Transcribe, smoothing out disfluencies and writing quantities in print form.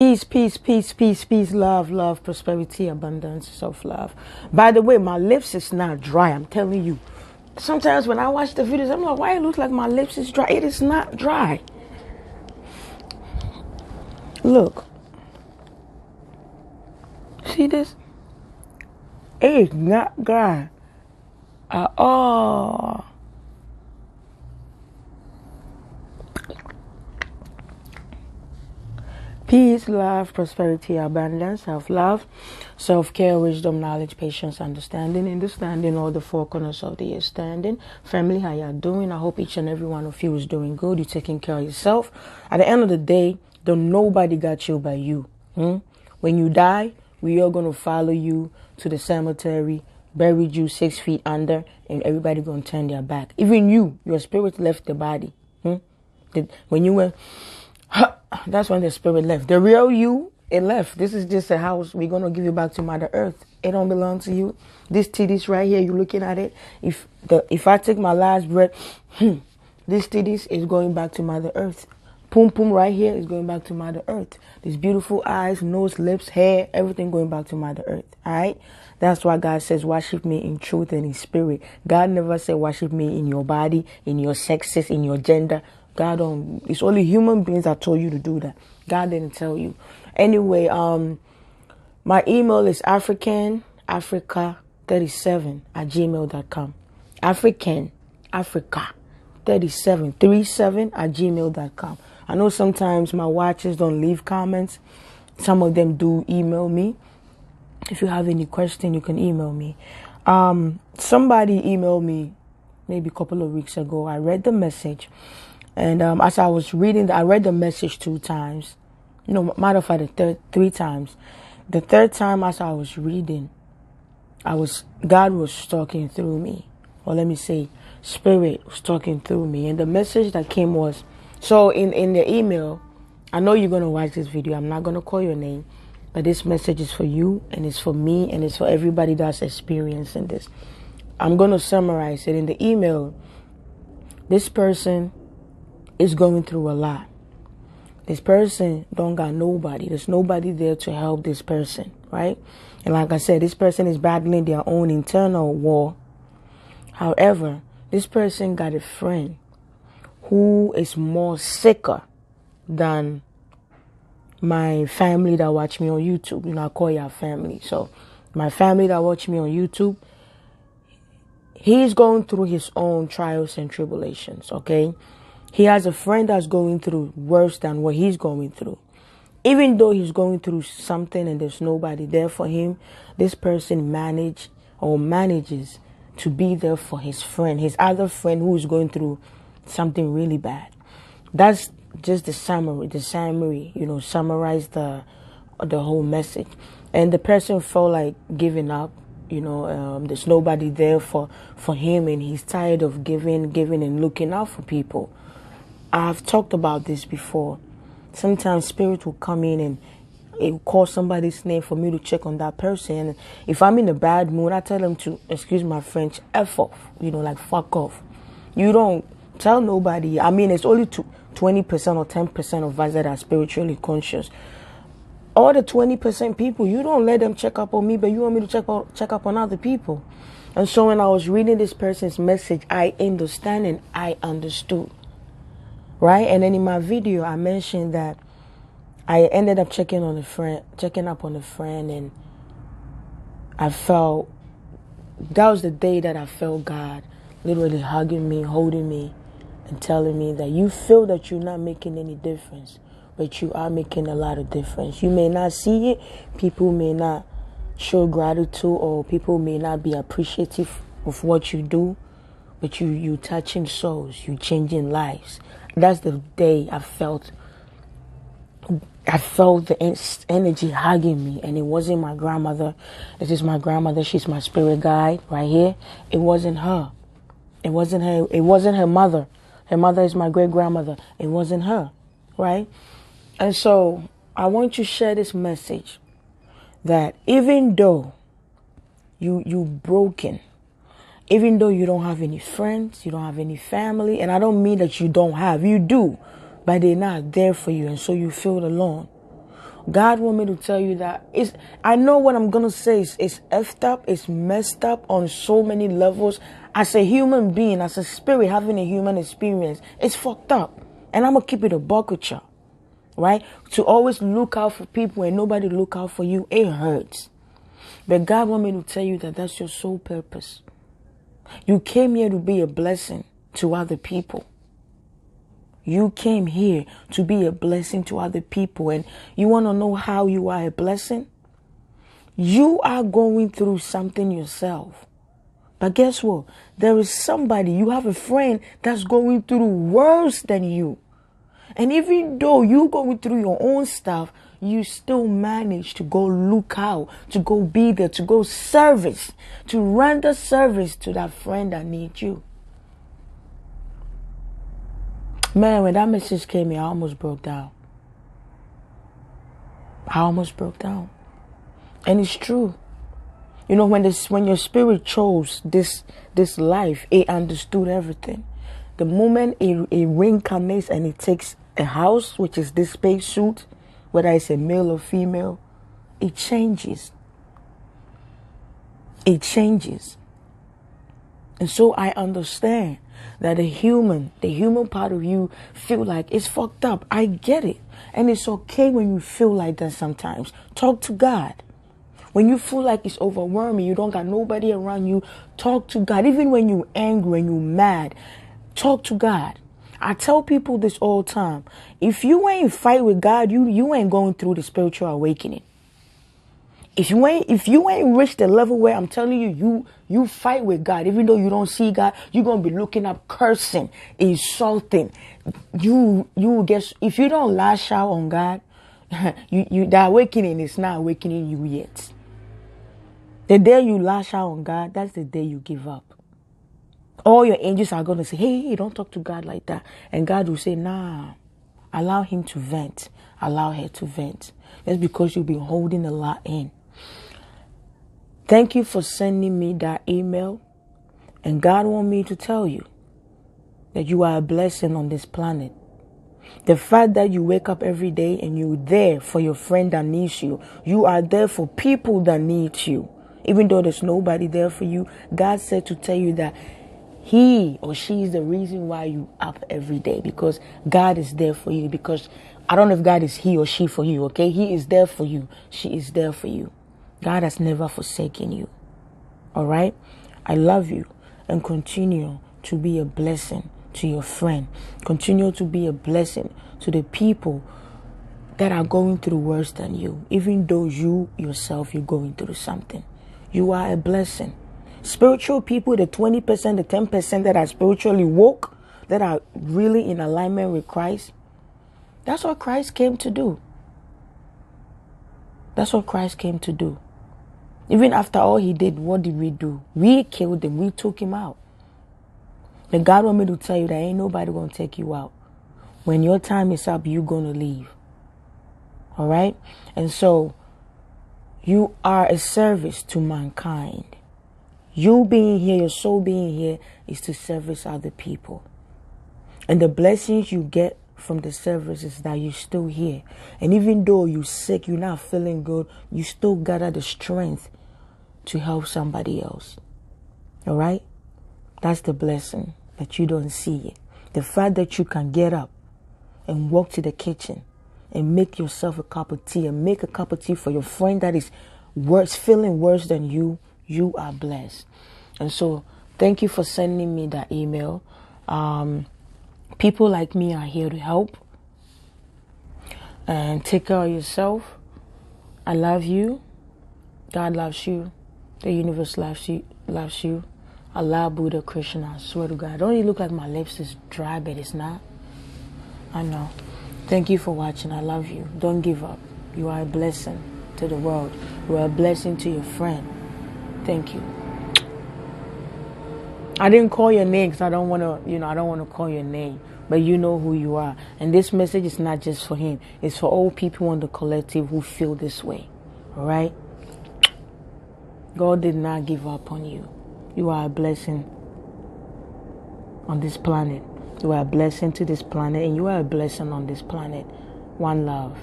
Peace, peace, peace, peace, peace, love, love, prosperity, abundance, self-love. By the way, my lips is not dry. I'm telling you. Sometimes when I watch the videos, I'm like, why it looks like my lips is dry? It is not dry. Look. See this? It is not dry at all. Peace, love, prosperity, abundance, self-love, self-care, wisdom, knowledge, patience, understanding all the four corners of the earth standing. Family, how y'all doing? I hope each and every one of you is doing good. You're taking care of yourself. At the end of the day, don't nobody got you but you. When you die, we are going to follow you to the cemetery, bury you 6 feet under, and everybody going to turn their back. Even you, your spirit left the body. When you went... That's when the spirit left. The real you, it left. This is just a house. We're going to give you back to Mother Earth. It don't belong to you. This titties right here, you're looking at it. If I take my last breath, this titties is going back to Mother Earth. Pum pum right here is going back to Mother Earth. These beautiful eyes, nose, lips, hair, everything going back to Mother Earth. All right? That's why God says, worship me in truth and in spirit. God never said, worship me in your body, in your sexes, in your gender. God don't. It's only human beings that told you to do that. God didn't tell you. Anyway, my email is africa37@gmail.com. Africa37@gmail.com. I know sometimes my watchers don't leave comments. Some of them do email me. If you have any question, you can email me. Somebody emailed me maybe a couple of weeks ago. I read the message. And as I was reading, I read the message 2 times. Matter of fact, 3 times. The third time, as I was reading, God was talking through me. Or let me say, Spirit was talking through me. And the message that came was, so in the email, I know you're going to watch this video. I'm not going to call your name. But this message is for you, and it's for me, and it's for everybody that's experiencing this. I'm going to summarize it. In the email, this person is going through a lot. This person don't got nobody. There's nobody there to help this person, right? And like I said, this person is battling their own internal war. However, this person got a friend who is more sicker than my family that watch me on YouTube. I call y'all family. So my family that watch me on YouTube, he's going through his own trials and tribulations, okay? He has a friend that's going through worse than what he's going through. Even though he's going through something and there's nobody there for him, this person manages to be there for his friend, his other friend who is going through something really bad. That's just the summary, summarize the whole message. And the person felt like giving up. There's nobody there for him, and he's tired of giving and looking out for people. I've talked about this before. Sometimes spirit will come in and it will call somebody's name for me to check on that person. And if I'm in a bad mood, I tell them to, excuse my French, F off, like fuck off. You don't tell nobody. I mean, it's only 20% or 10% of us that are spiritually conscious. All the 20% people, you don't let them check up on me, but you want me to check up on other people. And so when I was reading this person's message, I understand and I understood. Right? And then in my video, I mentioned that I ended up checking up on a friend, and I felt, that was the day that I felt God literally hugging me, holding me, and telling me that you feel that you're not making any difference, but you are making a lot of difference. You may not see it, people may not show gratitude, or people may not be appreciative of what you do, but you touching souls, you changing lives. That's the day I felt the energy hugging me, and it wasn't my grandmother. This is my grandmother. She's my spirit guide right here. It wasn't her. It wasn't her. It wasn't her mother. Her mother is my great grandmother. It wasn't her, right? And so I want to share this message that even though you broken, even though you don't have any friends, you don't have any family, and I don't mean that you don't have, you do, but they're not there for you, and so you feel alone. God want me to tell you that I know what I'm going to say is effed up, it's messed up on so many levels. As a human being, as a spirit having a human experience, it's fucked up. And I'm going to keep it a buck with you, right? To always look out for people and nobody look out for you, it hurts. But God want me to tell you that that's your sole purpose. You came here to be a blessing to other people. You came here to be a blessing to other people. And you want to know how you are a blessing? You are going through something yourself. But guess what? There is somebody, you have a friend that's going through worse than you. And even though you're going through your own stuff, you still manage to go look out, to go be there, to go service, to render service to that friend that needs you. Man, when that message came in, I almost broke down. I almost broke down. And it's true. You know, when your spirit chose this life, it understood everything. The moment it reincarnates and it takes a house, which is this space suit, whether it's a male or female, it changes. It changes. And so I understand that the human part of you feel like it's fucked up. I get it. And it's okay when you feel like that sometimes. Talk to God. When you feel like it's overwhelming, you don't got nobody around you, talk to God. Even when you're angry, when you're mad, talk to God. I tell people this all the time. If you ain't fight with God, you ain't going through the spiritual awakening. If you ain't reached the level where I'm telling you fight with God, even though you don't see God, you're gonna be looking up, cursing, insulting. You guess if you don't lash out on God, the awakening is not awakening you yet. The day you lash out on God, that's the day you give up. All your angels are going to say, hey, don't talk to God like that. And God will say, nah, allow him to vent. Allow her to vent. That's because you've been holding a lot in. Thank you for sending me that email. And God wants me to tell you that you are a blessing on this planet. The fact that you wake up every day and you're there for your friend that needs you. You are there for people that need you. Even though there's nobody there for you, God said to tell you that he or she is the reason why you up every day. Because God is there for you. Because I don't know if God is he or she for you, okay? He is there for you. She is there for you. God has never forsaken you. All right? I love you. And continue to be a blessing to your friend. Continue to be a blessing to the people that are going through worse than you. Even though you yourself, you're going through something. You are a blessing. Spiritual people, the 20%, the 10% that are spiritually woke, that are really in alignment with Christ, that's what Christ came to do. That's what Christ came to do. Even after all he did, what did we do? We killed him. We took him out. And God want me to tell you that ain't nobody going to take you out. When your time is up, you're going to leave. All right? And so you are a service to mankind. You being here, your soul being here, is to service other people. And the blessings you get from the service is that you're still here. And even though you're sick, you're not feeling good, you still gather the strength to help somebody else. All right? That's the blessing, that you don't see it. The fact that you can get up and walk to the kitchen and make yourself a cup of tea and make a cup of tea for your friend that is worse, feeling worse than you, you are blessed. And so thank you for sending me that email. People like me are here to help. And take care of yourself. I love you. God loves you. The universe loves you. Allah, Buddha, Krishna, I swear to God. Don't it look like my lips is dry, but it's not? I know. Thank you for watching. I love you. Don't give up. You are a blessing to the world. You are a blessing to your friend. Thank you. I didn't call your name because I don't want to call your name. But you know who you are. And this message is not just for him. It's for all people in the collective who feel this way. All right? God did not give up on you. You are a blessing on this planet. You are a blessing to this planet. And you are a blessing on this planet. One love.